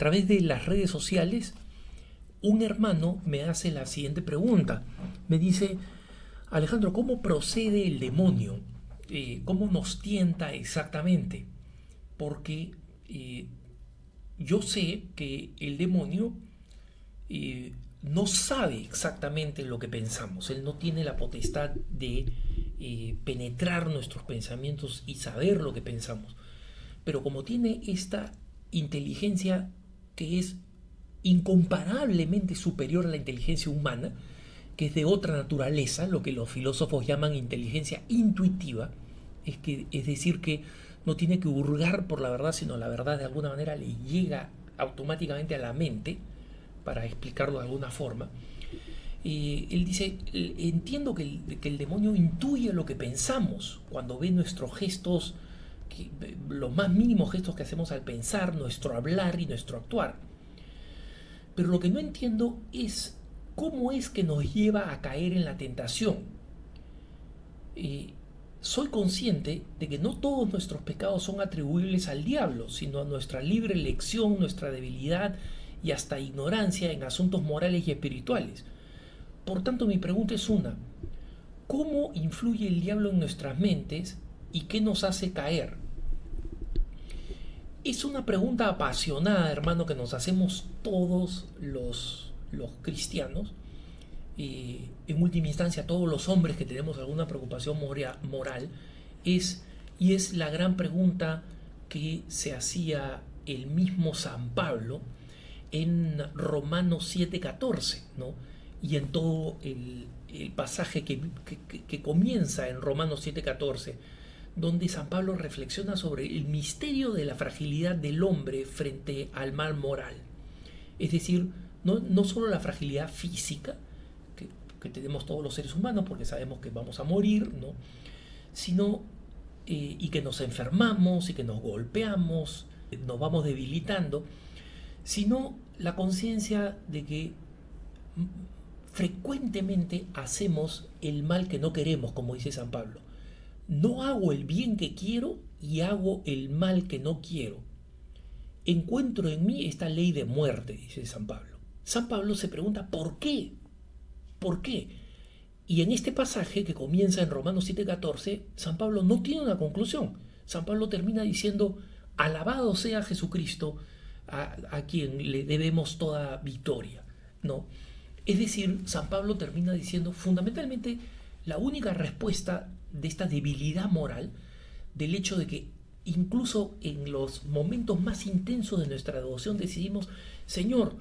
través de las redes sociales, un hermano me hace la siguiente pregunta. Me dice: Alejandro, ¿cómo procede el demonio? ¿Cómo nos tienta exactamente? Porque yo sé que el demonio no sabe exactamente lo que pensamos. Él no tiene la potestad de penetrar nuestros pensamientos y saber lo que pensamos. Pero como tiene esta inteligencia que es incomparablemente superior a la inteligencia humana, que es de otra naturaleza, lo que los filósofos llaman inteligencia intuitiva, es decir, que no tiene que hurgar por la verdad, sino la verdad de alguna manera le llega automáticamente a la mente, para explicarlo de alguna forma. Él dice: entiendo que el demonio intuye lo que pensamos cuando ve nuestros gestos, los más mínimos gestos que hacemos al pensar, nuestro hablar y nuestro actuar. Pero lo que no entiendo es cómo es que nos lleva a caer en la tentación. Soy consciente de que no todos nuestros pecados son atribuibles al diablo, sino a nuestra libre elección, nuestra debilidad y hasta ignorancia en asuntos morales y espirituales. Por tanto, mi pregunta es una: ¿cómo influye el diablo en nuestras mentes y qué nos hace caer? Es una pregunta apasionada, hermano, que nos hacemos todos los cristianos. En última instancia, todos los hombres que tenemos alguna preocupación moral, y es la gran pregunta que se hacía el mismo San Pablo en Romanos 7:14, ¿no? Y en todo el pasaje que comienza en Romanos 7:14, donde San Pablo reflexiona sobre el misterio de la fragilidad del hombre frente al mal moral. Es decir, no solo la fragilidad física que tenemos todos los seres humanos, porque sabemos que vamos a morir, ¿no? Sino y que nos enfermamos y que nos golpeamos, nos vamos debilitando, sino la conciencia de que frecuentemente hacemos el mal que no queremos, como dice San Pablo. No hago el bien que quiero y hago el mal que no quiero. Encuentro en mí esta ley de muerte, dice San Pablo. San Pablo se pregunta ¿por qué? ¿Por qué? Y en este pasaje que comienza en Romanos 7:14, San Pablo no tiene una conclusión. San Pablo termina diciendo: alabado sea Jesucristo, a quien le debemos toda victoria, ¿no? Es decir, San Pablo termina diciendo fundamentalmente la única respuesta de esta debilidad moral, del hecho de que incluso en los momentos más intensos de nuestra devoción decidimos: Señor,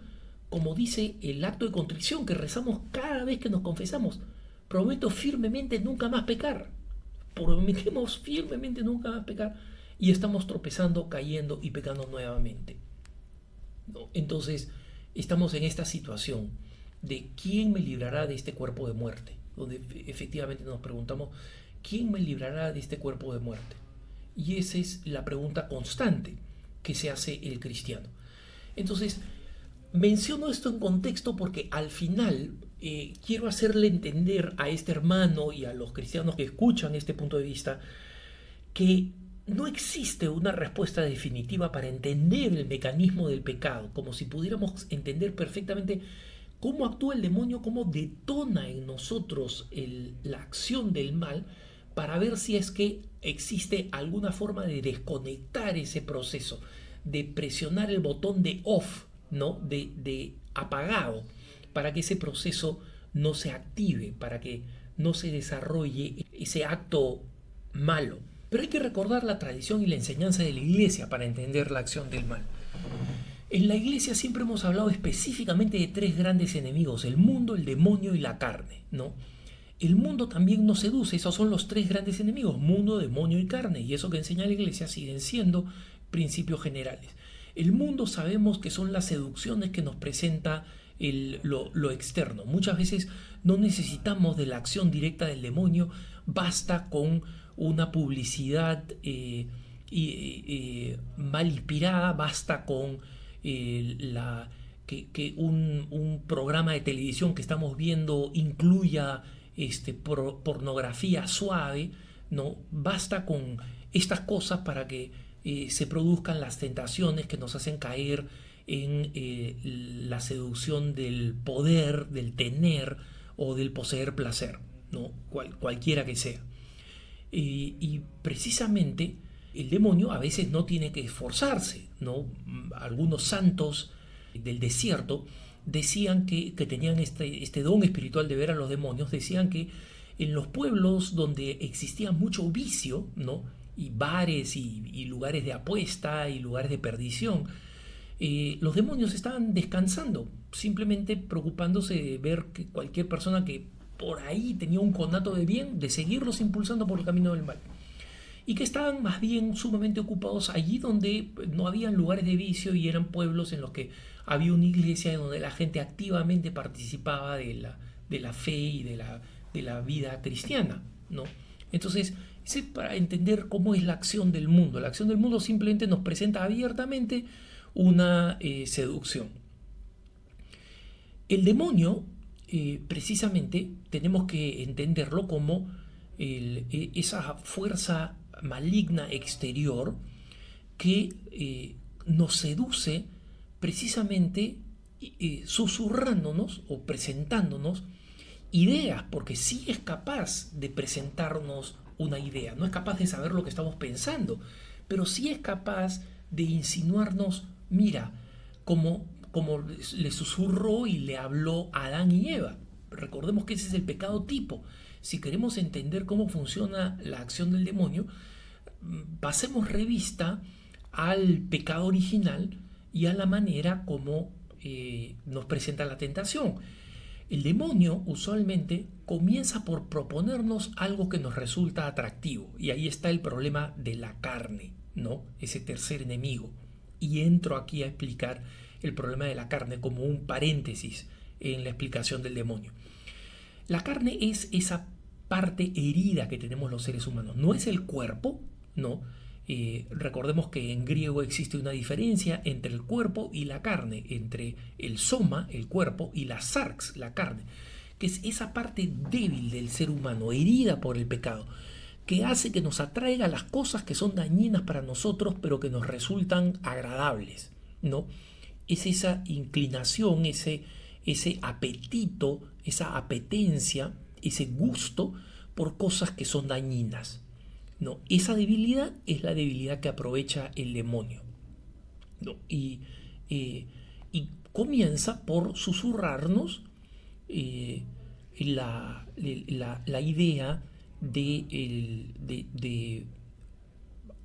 como dice el acto de contrición que rezamos cada vez que nos confesamos, prometo firmemente nunca más pecar. Prometemos firmemente nunca más pecar, y estamos tropezando, cayendo y pecando nuevamente, ¿no? Entonces estamos en esta situación de ¿quién me librará de este cuerpo de muerte? Donde efectivamente nos preguntamos: ¿quién me librará de este cuerpo de muerte? Y esa es la pregunta constante que se hace el cristiano. Entonces, menciono esto en contexto porque al final quiero hacerle entender a este hermano y a los cristianos que escuchan este punto de vista que no existe una respuesta definitiva para entender el mecanismo del pecado, como si pudiéramos entender perfectamente cómo actúa el demonio, cómo detona en nosotros la acción del mal, para ver si es que existe alguna forma de desconectar ese proceso, de presionar el botón de off, ¿no? De apagado, para que ese proceso no se active, para que no se desarrolle ese acto malo. Pero hay que recordar la tradición y la enseñanza de la Iglesia para entender la acción del mal. En la Iglesia siempre hemos hablado específicamente de tres grandes enemigos: el mundo, el demonio y la carne, ¿no? El mundo también nos seduce. Esos son los tres grandes enemigos: mundo, demonio y carne. Y eso que enseña la Iglesia siguen siendo principios generales. El mundo sabemos que son las seducciones que nos presenta lo externo. Muchas veces no necesitamos de la acción directa del demonio, basta con una publicidad mal inspirada, basta con que un programa de televisión que estamos viendo incluya pornografía suave, ¿no? Basta con estas cosas para que se produzcan las tentaciones que nos hacen caer en la seducción del poder, del tener o del poseer placer, ¿no? Cualquiera que sea. Y precisamente el demonio a veces no tiene que esforzarse, ¿no? Algunos santos del desierto decían que tenían este don espiritual de ver a los demonios, decían que en los pueblos donde existía mucho vicio, ¿no? Y bares y lugares de apuesta y lugares de perdición, los demonios estaban descansando, simplemente preocupándose de ver que cualquier persona que por ahí tenía un conato de bien, de seguirlos impulsando por el camino del mal. Y que estaban más bien sumamente ocupados allí donde no habían lugares de vicio y eran pueblos en los que había una iglesia en donde la gente activamente participaba de la fe y de la vida cristiana, ¿no? Entonces, es para entender cómo es la acción del mundo. La acción del mundo simplemente nos presenta abiertamente una seducción. El demonio, precisamente, tenemos que entenderlo como esa fuerza maligna exterior que nos seduce precisamente susurrándonos o presentándonos ideas, porque sí es capaz de presentarnos una idea, no es capaz de saber lo que estamos pensando, pero sí es capaz de insinuarnos, mira, como le susurró y le habló a Adán y Eva. Recordemos que ese es el pecado tipo. Si queremos entender cómo funciona la acción del demonio, pasemos revista al pecado original y a la manera como nos presenta la tentación. El demonio usualmente comienza por proponernos algo que nos resulta atractivo, y ahí está el problema de la carne, ¿no? Ese tercer enemigo. Y entro aquí a explicar el problema de la carne como un paréntesis en la explicación del demonio. La carne es esa parte herida que tenemos los seres humanos, no es el cuerpo, ¿no? Recordemos que en griego existe una diferencia entre el cuerpo y la carne, entre el soma, el cuerpo, y la sarx, la carne, que es esa parte débil del ser humano, herida por el pecado, que hace que nos atraiga las cosas que son dañinas para nosotros, pero que nos resultan agradables, ¿no? Es esa inclinación, ese apetito, esa apetencia, ese gusto por cosas que son dañinas. No, esa debilidad es la debilidad que aprovecha el demonio. ¿No? Y comienza por susurrarnos eh, la idea de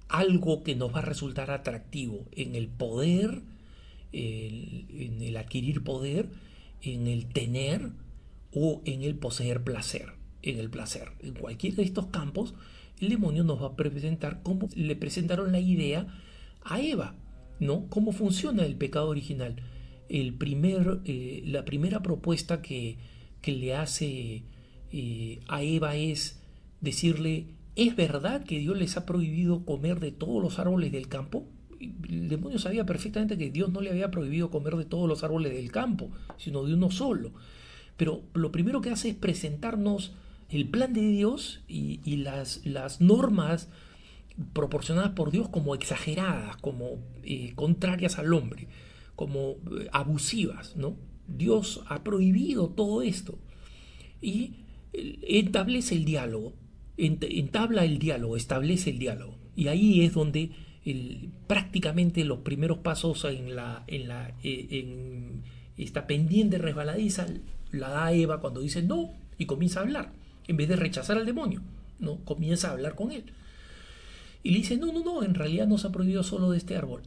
algo que nos va a resultar atractivo en el poder, en el adquirir poder, en el tener o en el poseer placer, en el placer. En cualquiera de estos campos, el demonio nos va a presentar como le presentaron la idea a Eva, ¿no? Cómo funciona el pecado original. La primera propuesta que le hace a Eva es decirle, ¿es verdad que Dios les ha prohibido comer de todos los árboles del campo? El demonio sabía perfectamente que Dios no le había prohibido comer de todos los árboles del campo, sino de uno solo. Pero lo primero que hace es presentarnos el plan de Dios y las normas proporcionadas por Dios como exageradas, como contrarias al hombre, como abusivas, ¿no? Dios ha prohibido todo esto y establece el diálogo, entabla el diálogo, establece el diálogo. Y ahí es donde prácticamente los primeros pasos en esta pendiente resbaladiza la da Eva cuando dice no y comienza a hablar. En vez de rechazar al demonio, no, comienza a hablar con él. Y le dice, no, en realidad nos ha prohibido solo de este árbol.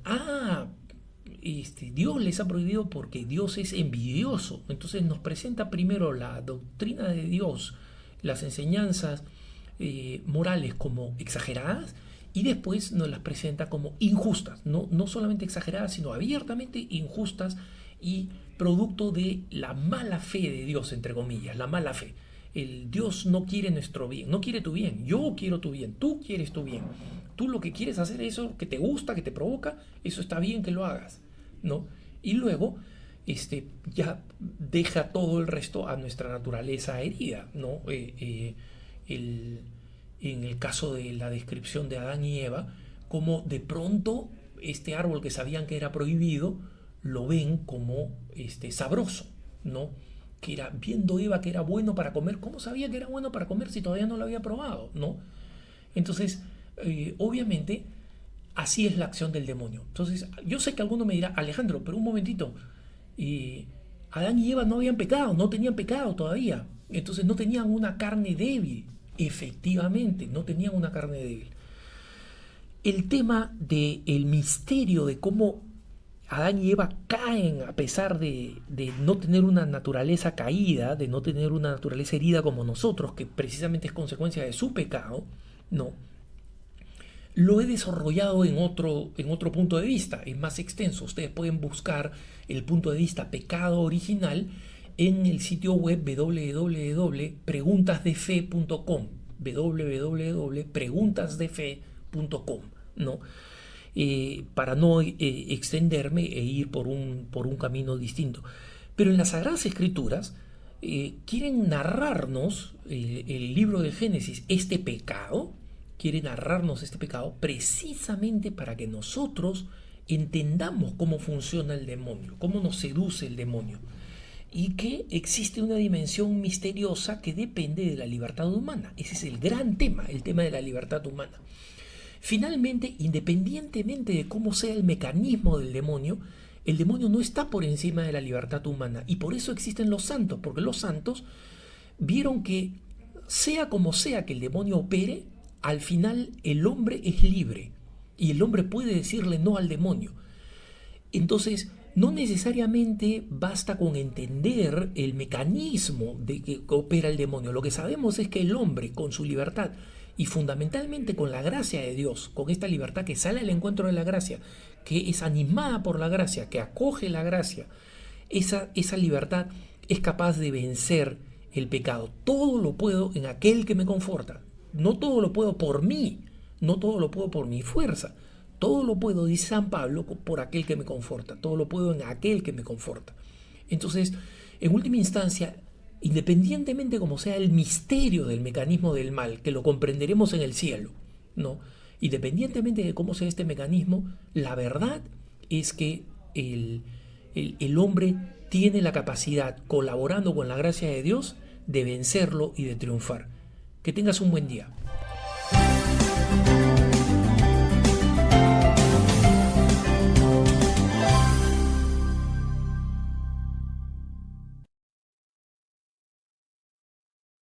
Dios les ha prohibido porque Dios es envidioso. Entonces nos presenta primero la doctrina de Dios, las enseñanzas morales como exageradas, y después nos las presenta como injustas, no solamente exageradas, sino abiertamente injustas y producto de la mala fe de Dios, entre comillas, la mala fe. El Dios no quiere nuestro bien, no quiere tu bien, yo quiero tu bien, tú quieres tu bien. Tú lo que quieres hacer es eso que te gusta, que te provoca, eso está bien que lo hagas, ¿no? Y luego ya deja todo el resto a nuestra naturaleza herida, ¿no? En el caso de la descripción de Adán y Eva, como de pronto este árbol que sabían que era prohibido, lo ven como sabroso, ¿no? Que era, viendo Eva que era bueno para comer, ¿cómo sabía que era bueno para comer si todavía no lo había probado, ¿no? Entonces, obviamente, así es la acción del demonio. Entonces, yo sé que alguno me dirá, Alejandro, pero un momentito, Adán y Eva no habían pecado, no tenían pecado todavía. Entonces no tenían una carne débil. Efectivamente, no tenían una carne débil. El tema del misterio de cómo Adán y Eva caen a pesar de no tener una naturaleza caída, de no tener una naturaleza herida como nosotros, que precisamente es consecuencia de su pecado, no. Lo he desarrollado en otro punto de vista, es más extenso. Ustedes pueden buscar el punto de vista pecado original en el sitio web www.preguntasdefe.com www.preguntasdefe.com, ¿no? Para no extenderme e ir por un camino distinto. Pero en las Sagradas Escrituras quieren narrarnos el libro de Génesis, este pecado, quiere narrarnos este pecado precisamente para que nosotros entendamos cómo funciona el demonio, cómo nos seduce el demonio, y que existe una dimensión misteriosa que depende de la libertad humana. Ese es el gran tema, el tema de la libertad humana. Finalmente, independientemente de cómo sea el mecanismo del demonio, el demonio no está por encima de la libertad humana, y por eso existen los santos, porque los santos vieron que sea como sea que el demonio opere, al final el hombre es libre y el hombre puede decirle no al demonio. Entonces, no necesariamente basta con entender el mecanismo de que opera el demonio. Lo que sabemos es que el hombre, con su libertad y fundamentalmente con la gracia de Dios, con esta libertad que sale al encuentro de la gracia, que es animada por la gracia, que acoge la gracia, esa libertad es capaz de vencer el pecado. Todo lo puedo en aquel que me conforta. No todo lo puedo por mí, no todo lo puedo por mi fuerza. Todo lo puedo, dice San Pablo, por aquel que me conforta. Todo lo puedo en aquel que me conforta. Entonces, en última instancia, independientemente como sea el misterio del mecanismo del mal, que lo comprenderemos en el cielo, ¿no? Independientemente de cómo sea este mecanismo, la verdad es que el hombre tiene la capacidad, colaborando con la gracia de Dios, de vencerlo y de triunfar. Que tengas un buen día.